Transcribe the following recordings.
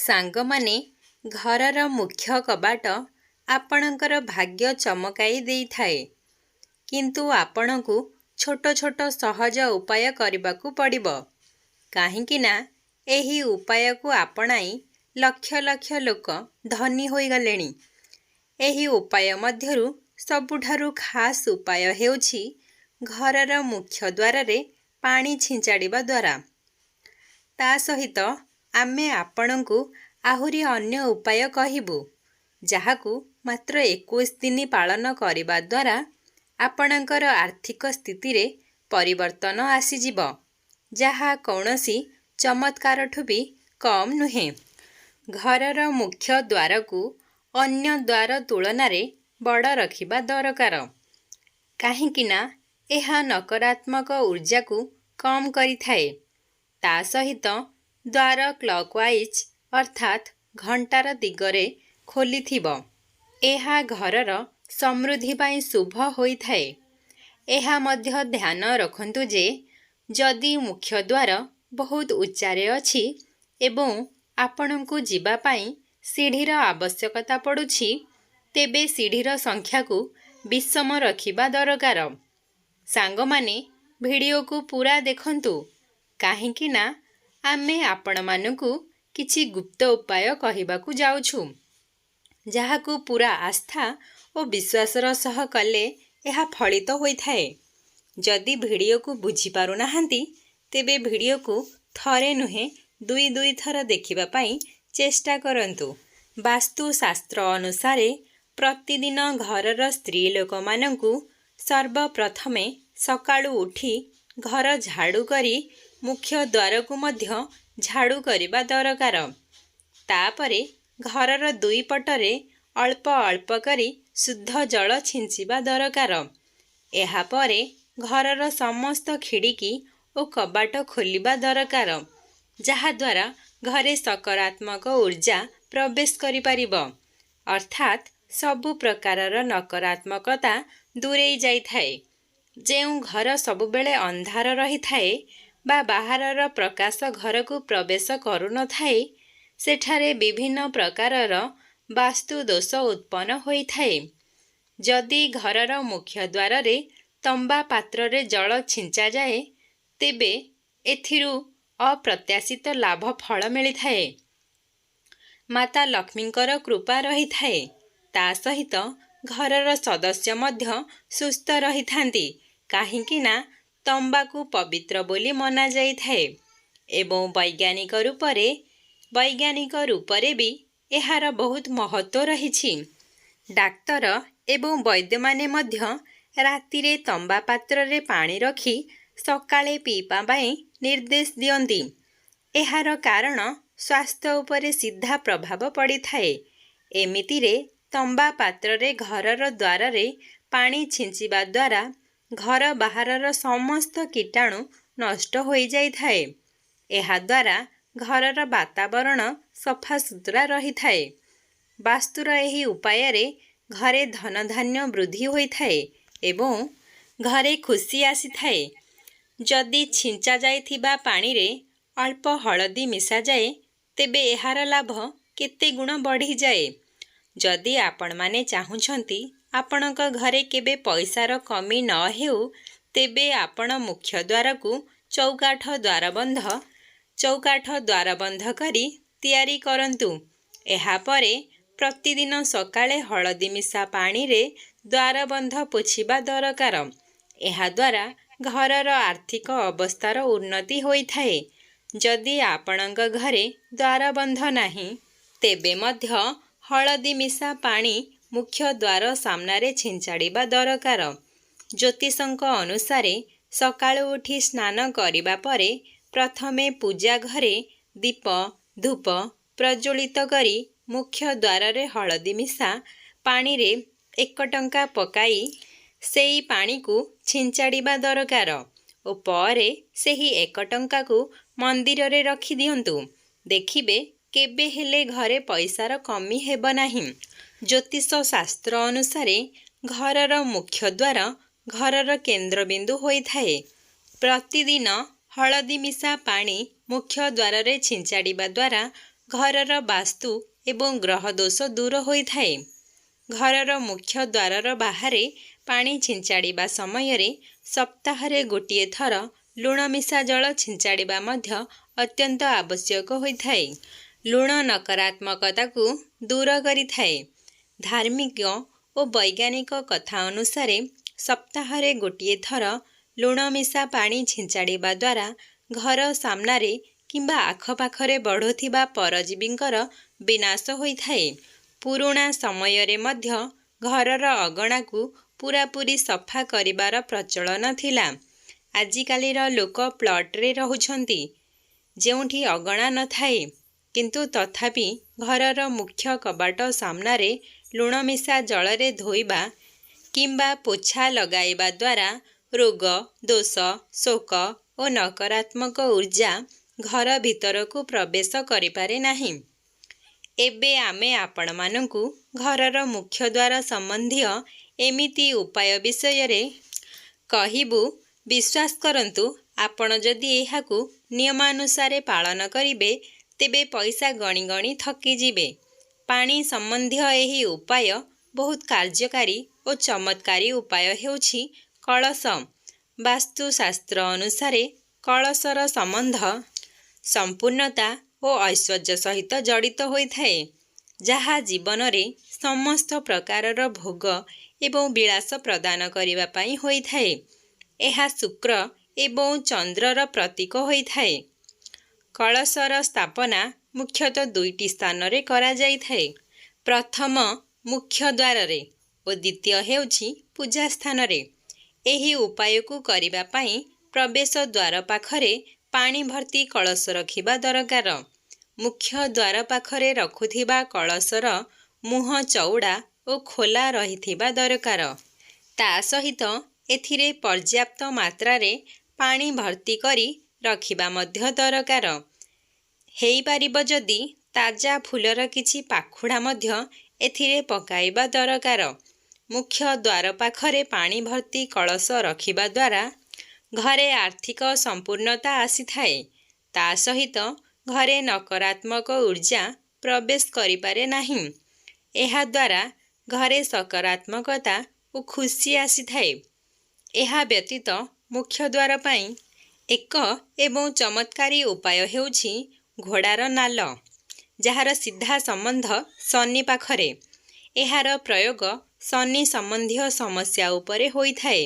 ସାଙ୍ଗମାନେ ଘରର ମୁଖ୍ୟ କବାଟ ଆପଣଙ୍କର ଭାଗ୍ୟ ଚମକାଇ ଦେଇଥାଏ। କିନ୍ତୁ ଆପଣଙ୍କୁ ଛୋଟ ଛୋଟ ସହଜ ଉପାୟ କରିବାକୁ ପଡ଼ିବ। କାହିଁକି ନା ଏହି ଉପାୟକୁ ଆପଣାଇ ଲକ୍ଷ ଲକ୍ଷ ଲୋକ ଧନୀ ହୋଇଗଲେଣି। ଏହି ଉପାୟ ମଧ୍ୟରୁ ସବୁଠାରୁ ଖାସ୍ ଉପାୟ ହେଉଛି ଘରର ମୁଖ୍ୟ ଦ୍ୱାରରେ ପାଣି ଛିଞ୍ଚାଡ଼ିବା ଦ୍ୱାରା। ତା ସହିତ ଆମେ ଆପଣଙ୍କୁ ଆହୁରି ଅନ୍ୟ ଉପାୟ କହିବୁ, ଯାହାକୁ ମାତ୍ର 21 ଦିନ ପାଳନ କରିବା ଦ୍ୱାରା ଆପଣଙ୍କର ଆର୍ଥିକ ସ୍ଥିତିରେ ପରିବର୍ତ୍ତନ ଆସିଯିବ, ଯାହା କୌଣସି ଚମତ୍କାରଠୁ ବି କମ୍ ନୁହେଁ। ଘରର ମୁଖ୍ୟ ଦ୍ୱାରକୁ ଅନ୍ୟ ଦ୍ୱାର ତୁଳନାରେ ବଡ଼ ରଖିବା ଦରକାର। କାହିଁକି ନା ଏହା ନକାରାତ୍ମକ ଉର୍ଜାକୁ କମ୍ କରିଥାଏ। ତା ସହିତ ଦ୍ୱାର କ୍ଲକ୍ୱାଇଜ୍ ଅର୍ଥାତ୍ ଘଣ୍ଟାର ଦିଗରେ ଖୋଲିଥିବ। ଏହା ଘରର ସମୃଦ୍ଧି ପାଇଁ ଶୁଭ ହୋଇଥାଏ। ଏହା ମଧ୍ୟ ଧ୍ୟାନ ରଖନ୍ତୁ ଯେ ଯଦି ମୁଖ୍ୟ ଦ୍ୱାର ବହୁତ ଉଚ୍ଚାରେ ଅଛି ଏବଂ ଆପଣଙ୍କୁ ଯିବା ପାଇଁ ସିଢ଼ିର ଆବଶ୍ୟକତା ପଡ଼ୁଛି, ତେବେ ସିଢ଼ିର ସଂଖ୍ୟାକୁ ବିଷମ ରଖିବା ଦରକାର। ସାଙ୍ଗମାନେ ଭିଡ଼ିଓକୁ ପୁରା ଦେଖନ୍ତୁ, କାହିଁକି ନା ଆମେ ଆପଣମାନଙ୍କୁ କିଛି ଗୁପ୍ତ ଉପାୟ କହିବାକୁ ଯାଉଛୁ, ଯାହାକୁ ପୁରା ଆସ୍ଥା ଓ ବିଶ୍ୱାସର ସହ କଲେ ଏହା ଫଳିତ ହୋଇଥାଏ। ଯଦି ଭିଡ଼ିଓକୁ ବୁଝିପାରୁନାହାନ୍ତି, ତେବେ ଭିଡ଼ିଓକୁ ଥରେ ନୁହେଁ ଦୁଇ ଥର ଦେଖିବା ପାଇଁ ଚେଷ୍ଟା କରନ୍ତୁ। ବାସ୍ତୁଶାସ୍ତ୍ର ଅନୁସାରେ ପ୍ରତିଦିନ ଘରର ସ୍ତ୍ରୀ ଲୋକମାନଙ୍କୁ ସର୍ବପ୍ରଥମେ ସକାଳୁ ଉଠି ଘର ଝାଡ଼ୁ କରି ମୁଖ୍ୟ ଦ୍ୱାରକୁ ମଧ୍ୟ ଝାଡ଼ୁ କରିବା ଦରକାର। ତାପରେ ଘରର ଦୁଇ ପଟରେ ଅଳ୍ପ ଅଳ୍ପ କରି ଶୁଦ୍ଧ ଜଳ ଛିଞ୍ଚିବା ଦରକାର। ଏହାପରେ ଘରର ସମସ୍ତ ଖିଡ଼ିକି ଓ କବାଟ ଖୋଲିବା ଦରକାର, ଯାହାଦ୍ୱାରା ଘରେ ସକାରାତ୍ମକ ଉର୍ଜା ପ୍ରବେଶ କରିପାରିବ, ଅର୍ଥାତ୍ ସବୁ ପ୍ରକାରର ନକାରାତ୍ମକତା ଦୂରେଇ ଯାଇଥାଏ। ଯେଉଁ ଘର ସବୁବେଳେ ଅନ୍ଧାର ରହିଥାଏ ବା ବାହାରର ପ୍ରକାଶ ଘରକୁ ପ୍ରବେଶ କରୁନଥାଏ, ସେଠାରେ ବିଭିନ୍ନ ପ୍ରକାରର ବାସ୍ତୁ ଦୋଷ ଉତ୍ପନ୍ନ ହୋଇଥାଏ। ଯଦି ଘରର ମୁଖ୍ୟ ଦ୍ୱାରରେ ତମ୍ବା ପାତ୍ରରେ ଜଳ ଛିଞ୍ଚାଯାଏ, ତେବେ ଏଥିରୁ ଅପ୍ରତ୍ୟାଶିତ ଲାଭ ଫଳ ମିଳିଥାଏ। ମାତା ଲକ୍ଷ୍ମୀଙ୍କର କୃପା ରହିଥାଏ। ତା ସହିତ ଘରର ସଦସ୍ୟ ମଧ୍ୟ ସୁସ୍ଥ ରହିଥାନ୍ତି, କାହିଁକି ନା ତମ୍ବାକୁ ପବିତ୍ର ବୋଲି ମନାଯାଇଥାଏ ଏବଂ ବୈଜ୍ଞାନିକ ରୂପରେ ବି ଏହାର ବହୁତ ମହତ୍ତ୍ୱ ରହିଛି। ଡାକ୍ତର ଏବଂ ବୈଦ୍ୟମାନେ ମଧ୍ୟ ରାତିରେ ତମ୍ବା ପାତ୍ରରେ ପାଣି ରଖି ସକାଳେ ପିଇବା ପାଇଁ ନିର୍ଦ୍ଦେଶ ଦିଅନ୍ତି। ଏହାର କାରଣ ସ୍ୱାସ୍ଥ୍ୟ ଉପରେ ସିଧା ପ୍ରଭାବ ପଡ଼ିଥାଏ। ଏମିତିରେ ତମ୍ବା ପାତ୍ରରେ ଘରର ଦ୍ୱାରରେ ପାଣି ଛିଞ୍ଚିବା ଦ୍ୱାରା ଘର ବାହାରର ସମସ୍ତ କୀଟାଣୁ ନଷ୍ଟ ହୋଇଯାଇଥାଏ। ଏହାଦ୍ୱାରା ଘରର ବାତାବରଣ ସଫାସୁତୁରା ରହିଥାଏ। ବାସ୍ତୁର ଏହି ଉପାୟରେ ଘରେ ଧନଧାନ୍ୟ ବୃଦ୍ଧି ହୋଇଥାଏ ଏବଂ ଘରେ ଖୁସି ଆସିଥାଏ। ଯଦି ଛିଞ୍ଚା ଯାଇଥିବା ପାଣିରେ ଅଳ୍ପ ହଳଦୀ ମିଶାଯାଏ, ତେବେ ଏହାର ଲାଭ କେତେ ଗୁଣ ବଢ଼ିଯାଏ। ଯଦି ଆପଣମାନେ ଚାହୁଁଛନ୍ତି ଆପଣଙ୍କ ଘରେ କେବେ ପଇସାର କମି ନ ହେଉ, ତେବେ ଆପଣ ମୁଖ୍ୟ ଦ୍ୱାରକୁ ଚୌକାଠ ଦ୍ୱାରବନ୍ଧ କରି ତିଆରି କରନ୍ତୁ। ଏହାପରେ ପ୍ରତିଦିନ ସକାଳେ ହଳଦୀ ମିଶା ପାଣିରେ ଦ୍ୱାରବନ୍ଧ ପୋଛିବା ଦରକାର। ଏହାଦ୍ୱାରା ଘରର ଆର୍ଥିକ ଅବସ୍ଥାର ଉନ୍ନତି ହୋଇଥାଏ। ଯଦି ଆପଣଙ୍କ ଘରେ ଦ୍ୱାରବନ୍ଧ ନାହିଁ, ତେବେ ମଧ୍ୟ ହଳଦୀ ମିଶା ପାଣି ମୁଖ୍ୟ ଦ୍ୱାର ସାମ୍ନାରେ ଛିଞ୍ଚାଡ଼ିବା ଦରକାର। ଜ୍ୟୋତିଷଙ୍କ ଅନୁସାରେ ସକାଳୁ ଉଠି ସ୍ନାନ କରିବା ପରେ ପ୍ରଥମେ ପୂଜା ଘରେ ଦୀପ ଧୂପ ପ୍ରଜ୍ୱଳିତ କରି ମୁଖ୍ୟ ଦ୍ୱାରରେ ହଳଦୀ ମିଶା ପାଣିରେ 1 ଟଙ୍କା ପକାଇ ସେହି ପାଣିକୁ ଛିଞ୍ଚାଡ଼ିବା ଦରକାର ଓ ପରେ ସେହି 1 ଟଙ୍କାକୁ ମନ୍ଦିରରେ ରଖିଦିଅନ୍ତୁ। ଦେଖିବେ କେବେ ହେଲେ ଘରେ ପଇସାର କମି ହେବ ନାହିଁ। ଜ୍ୟୋତିଷ ଶାସ୍ତ୍ର ଅନୁସାରେ ଘରର ମୁଖ୍ୟ ଦ୍ୱାର ଘରର କେନ୍ଦ୍ରବିନ୍ଦୁ ହୋଇଥାଏ। ପ୍ରତିଦିନ ହଳଦୀ ମିଶା ପାଣି ମୁଖ୍ୟ ଦ୍ୱାରରେ ଛିଞ୍ଚାଡ଼ିବା ଦ୍ୱାରା ଘରର ବାସ୍ତୁ ଏବଂ ଗ୍ରହ ଦୋଷ ଦୂର ହୋଇଥାଏ। ଘରର ମୁଖ୍ୟ ଦ୍ୱାରର ବାହାରେ ପାଣି ଛିଞ୍ଚାଡ଼ିବା ସମୟରେ ସପ୍ତାହରେ ଗୋଟିଏ ଥର ଲୁଣ ମିଶା ଜଳ ଛିଞ୍ଚାଡ଼ିବା ମଧ୍ୟ ଅତ୍ୟନ୍ତ ଆବଶ୍ୟକ ହୋଇଥାଏ। ଲୁଣ ନକାରାତ୍ମକତାକୁ ଦୂର କରିଥାଏ। ଧାର୍ମିକ ଓ ବୈଜ୍ଞାନିକ କଥା ଅନୁସାରେ ସପ୍ତାହରେ ଗୋଟିଏ ଥର ଲୁଣ ମିଶା ପାଣି ଛିଞ୍ଚାଡ଼ିବା ଦ୍ୱାରା ଘର ସାମ୍ନାରେ କିମ୍ବା ଆଖପାଖରେ ବଢ଼ୁଥିବା ପରଜୀବୀଙ୍କର ବିନାଶ ହୋଇଥାଏ। ପୁରୁଣା ସମୟରେ ମଧ୍ୟ ଘରର ଅଗଣାକୁ ପୂରାପୂରି ସଫା କରିବାର ପ୍ରଚଳନ ଥିଲା। ଆଜିକାଲିର ଲୋକ ପ୍ଲଟରେ ରହୁଛନ୍ତି, ଯେଉଁଠି ଅଗଣା ନଥାଏ, କିନ୍ତୁ ତଥାପି ଘରର ମୁଖ୍ୟ କବାଟ ସାମ୍ନାରେ ଲୁଣ ମିଶା ଜଳରେ ଧୋଇବା କିମ୍ବା ପୋଛା ଲଗାଇବା ଦ୍ୱାରା ରୋଗ, ଦୋଷ, ଶୋକ ଓ ନକାରାତ୍ମକ ଊର୍ଜା ଘର ଭିତରକୁ ପ୍ରବେଶ କରିପାରେ ନାହିଁ। ଏବେ ଆମେ ଆପଣମାନଙ୍କୁ ଘରର ମୁଖ୍ୟ ଦ୍ୱାର ସମ୍ବନ୍ଧୀୟ ଏମିତି ଉପାୟ ବିଷୟରେ କହିବୁ। ବିଶ୍ୱାସ କରନ୍ତୁ, ଆପଣ ଯଦି ଏହାକୁ ନିୟମାନୁସାରେ ପାଳନ କରିବେ, ତେବେ ପଇସା ଗଣି ଗଣି ଥକିଯିବେ। ପାଣି ସମ୍ବନ୍ଧୀୟ ଏହି ଉପାୟ ବହୁତ କାର୍ଯ୍ୟକାରୀ ଓ ଚମତ୍କାରୀ ଉପାୟ ହେଉଛି କଳସ। ବାସ୍ତୁଶାସ୍ତ୍ର ଅନୁସାରେ କଳସର ସମ୍ବନ୍ଧ ସମ୍ପୂର୍ଣ୍ଣତା ଓ ଐଶ୍ୱର୍ଯ୍ୟ ସହିତ ଜଡ଼ିତ ହୋଇଥାଏ, ଯାହା ଜୀବନରେ ସମସ୍ତ ପ୍ରକାରର ଭୋଗ ଏବଂ ବିଳାସ ପ୍ରଦାନ କରିବା ପାଇଁ ହୋଇଥାଏ। ଏହା ଶୁକ୍ର ଏବଂ ଚନ୍ଦ୍ରର ପ୍ରତୀକ ହୋଇଥାଏ। କଳସର ସ୍ଥାପନା ମୁଖ୍ୟତଃ ଦୁଇଟି ସ୍ଥାନରେ କରାଯାଇଥାଏ। ପ୍ରଥମ ମୁଖ୍ୟ ଦ୍ୱାରରେ ଓ ଦ୍ୱିତୀୟ ହେଉଛି ପୂଜା ସ୍ଥାନରେ। ଏହି ଉପାୟକୁ କରିବା ପାଇଁ ପ୍ରବେଶ ଦ୍ୱାର ପାଖରେ ପାଣି ଭର୍ତ୍ତି କଳସ ରଖିବା ଦରକାର। ମୁଖ୍ୟ ଦ୍ୱାର ପାଖରେ ରଖୁଥିବା କଳସର ମୁହଁ ଚଉଡ଼ା ଓ ଖୋଲା ରହିଥିବା ଦରକାର। ତା ସହିତ ଏଥିରେ ପର୍ଯ୍ୟାପ୍ତ ମାତ୍ରାରେ ପାଣି ଭର୍ତ୍ତି କରି ରଖିବା ମଧ୍ୟ ଦରକାର। ହେଇପାରିବ ଯଦି ତାଜା ଫୁଲର କିଛି ପାଖୁଡ଼ା ମଧ୍ୟ ଏଥିରେ ପକାଇବା ଦରକାର। ମୁଖ୍ୟ ଦ୍ୱାର ପାଖରେ ପାଣି ଭର୍ତ୍ତି କଳସ ରଖିବା ଦ୍ୱାରା ଘରେ ଆର୍ଥିକ ସମ୍ପୂର୍ଣ୍ଣତା ଆସିଥାଏ। ତା ସହିତ ଘରେ ନକାରାତ୍ମକ ଊର୍ଜା ପ୍ରବେଶ କରିପାରେ ନାହିଁ। ଏହାଦ୍ୱାରା ଘରେ ସକାରାତ୍ମକତା ଓ ଖୁସି ଆସିଥାଏ। ଏହା ବ୍ୟତୀତ ମୁଖ୍ୟ ଦ୍ୱାର ପାଇଁ ଏକ ଏବଂ ଚମତ୍କାରୀ ଉପାୟ ହେଉଛି ଘୋଡ଼ାର ନାଲ, ଯାହାର ସିଧା ସମ୍ବନ୍ଧ ଶନି ପାଖରେ। ଏହାର ପ୍ରୟୋଗ ଶନି ସମ୍ବନ୍ଧୀୟ ସମସ୍ୟା ଉପରେ ହୋଇଥାଏ।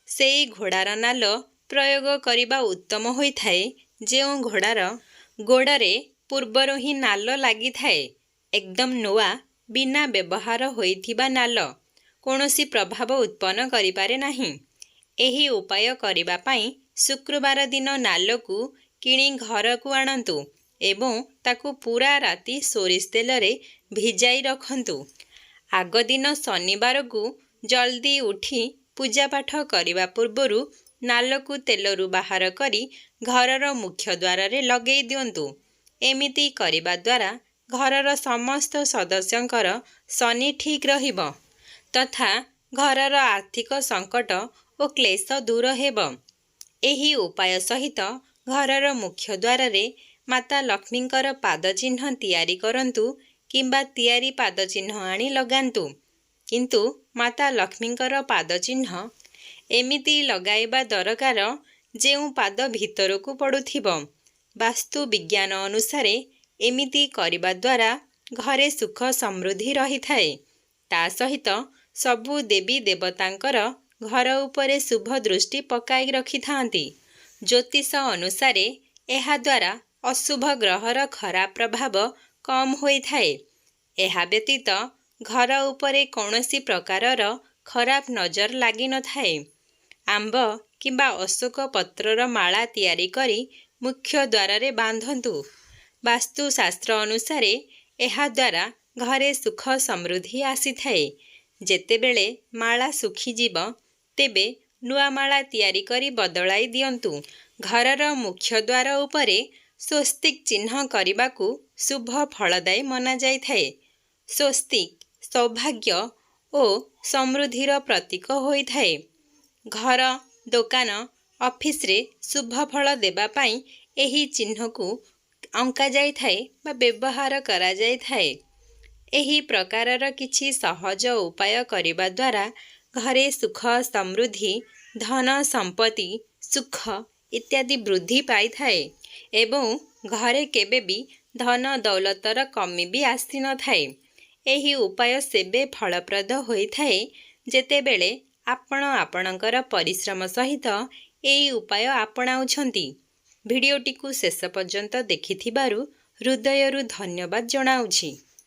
ସେହି ଘୋଡ଼ାର ନାଲ ପ୍ରୟୋଗ କରିବା ଉତ୍ତମ ହୋଇଥାଏ ଯେଉଁ ଘୋଡ଼ାର ଗୋଡ଼ରେ ପୂର୍ବରୁ ହିଁ ନାଲ ଲାଗିଥାଏ। ଏକଦମ ନୂଆ, ବିନା ବ୍ୟବହାର ହୋଇଥିବା ନାଲ କୌଣସି ପ୍ରଭାବ ଉତ୍ପନ୍ନ କରିପାରେ ନାହିଁ। ଏହି ଉପାୟ କରିବା ପାଇଁ ଶୁକ୍ରବାର ଦିନ ନାଲକୁ କିଣି ଘରକୁ ଆଣନ୍ତୁ ଏବଂ ତାକୁ ପୂରା ରାତି ସୋରିଷ ତେଲରେ ଭିଜାଇ ରଖନ୍ତୁ। ଆଗ ଦିନ ଶନିବାରକୁ ଜଲ୍ଦି ଉଠି ପୂଜାପାଠ କରିବା ପୂର୍ବରୁ ନାଲକୁ ତେଲରୁ ବାହାର କରି ଘରର ମୁଖ୍ୟ ଦ୍ୱାରରେ ଲଗେଇ ଦିଅନ୍ତୁ। ଏମିତି କରିବା ଦ୍ୱାରା ଘରର ସମସ୍ତ ସଦସ୍ୟଙ୍କର ଶନି ଠିକ୍ ରହିବ ତଥା ଘରର ଆର୍ଥିକ ସଙ୍କଟ ଓ କ୍ଲେଶ ଦୂର ହେବ। ଏହି ଉପାୟ ସହିତ ଘରର ମୁଖ୍ୟ ଦ୍ୱାରରେ ମାତା ଲକ୍ଷ୍ମୀଙ୍କର ପାଦଚିହ୍ନ ତିଆରି କରନ୍ତୁ କିମ୍ବା ତିଆରି ପାଦଚିହ୍ନ ଆଣି ଲଗାନ୍ତୁ। କିନ୍ତୁ ମାତା ଲକ୍ଷ୍ମୀଙ୍କର ପାଦଚିହ୍ନ ଏମିତି ଲଗାଇବା ଦରକାର ଯେଉଁ ପାଦ ଭିତରକୁ ପଡ଼ୁଥିବ। ବାସ୍ତୁ ବିଜ୍ଞାନ ଅନୁସାରେ ଏମିତି କରିବା ଦ୍ୱାରା ଘରେ ସୁଖ ସମୃଦ୍ଧି ରହିଥାଏ। ତା ସହିତ ସବୁ ଦେବୀ ଦେବତାଙ୍କର ଘର ଉପରେ ଶୁଭ ଦୃଷ୍ଟି ପକାଇ ରଖିଥାନ୍ତି। ଜ୍ୟୋତିଷ ଅନୁସାରେ ଏହାଦ୍ୱାରା ଅଶୁଭ ଗ୍ରହର ଖରାପ ପ୍ରଭାବ କମ୍ ହୋଇଥାଏ। ଏହା ବ୍ୟତୀତ ଘର ଉପରେ କୌଣସି ପ୍ରକାରର ଖରାପ ନଜର ଲାଗିନଥାଏ। ଆମ୍ବ କିମ୍ବା ଅଶୋକ ପତ୍ରର ମାଳା ତିଆରି କରି ମୁଖ୍ୟ ଦ୍ୱାରରେ ବାନ୍ଧନ୍ତୁ। ବାସ୍ତୁଶାସ୍ତ୍ର ଅନୁସାରେ ଏହାଦ୍ୱାରା ଘରେ ସୁଖ ସମୃଦ୍ଧି ଆସିଥାଏ। ଯେତେବେଳେ ମାଳା ଶୁଖିଯିବ, ତେବେ ନୂଆ ମାଳା ତିଆରି କରି ବଦଳାଇ ଦିଅନ୍ତୁ। ଘରର ମୁଖ୍ୟ ଦ୍ୱାର ଉପରେ ସ୍ୱସ୍ତିକ୍ ଚିହ୍ନ କରିବାକୁ ଶୁଭ ଫଳଦାୟୀ ମନାଯାଇଥାଏ। ସ୍ୱସ୍ତିକ୍ ସୌଭାଗ୍ୟ ଓ ସମୃଦ୍ଧିର ପ୍ରତୀକ ହୋଇଥାଏ। ଘର, ଦୋକାନ, ଅଫିସରେ ଶୁଭ ଫଳ ଦେବା ପାଇଁ ଏହି ଚିହ୍ନକୁ ଅଙ୍କାଯାଇଥାଏ ବା ବ୍ୟବହାର କରାଯାଇଥାଏ। ଏହି ପ୍ରକାରର କିଛି ସହଜ ଉପାୟ କରିବା ଦ୍ୱାରା ଘରେ ସୁଖ ସମୃଦ୍ଧି ଧନ ସମ୍ପତ୍ତି ସୁଖ ଇତ୍ୟାଦି ବୃଦ୍ଧି ପାଇଥାଏ ଏବଂ ଘରେ କେବେ ବି ଧନ ଦୌଲତର କମି ବି ଆସିନଥାଏ। ଏହି ଉପାୟ ସେବେ ଫଳପ୍ରଦ ହୋଇଥାଏ ଯେତେବେଳେ ଆପଣ ଆପଣଙ୍କର ପରିଶ୍ରମ ସହିତ ଏହି ଉପାୟ ଆପଣାଉଛନ୍ତି। ଭିଡ଼ିଓଟିକୁ ଶେଷ ପର୍ଯ୍ୟନ୍ତ ଦେଖିଥିବାରୁ ହୃଦୟରୁ ଧନ୍ୟବାଦ ଜଣାଉଛି।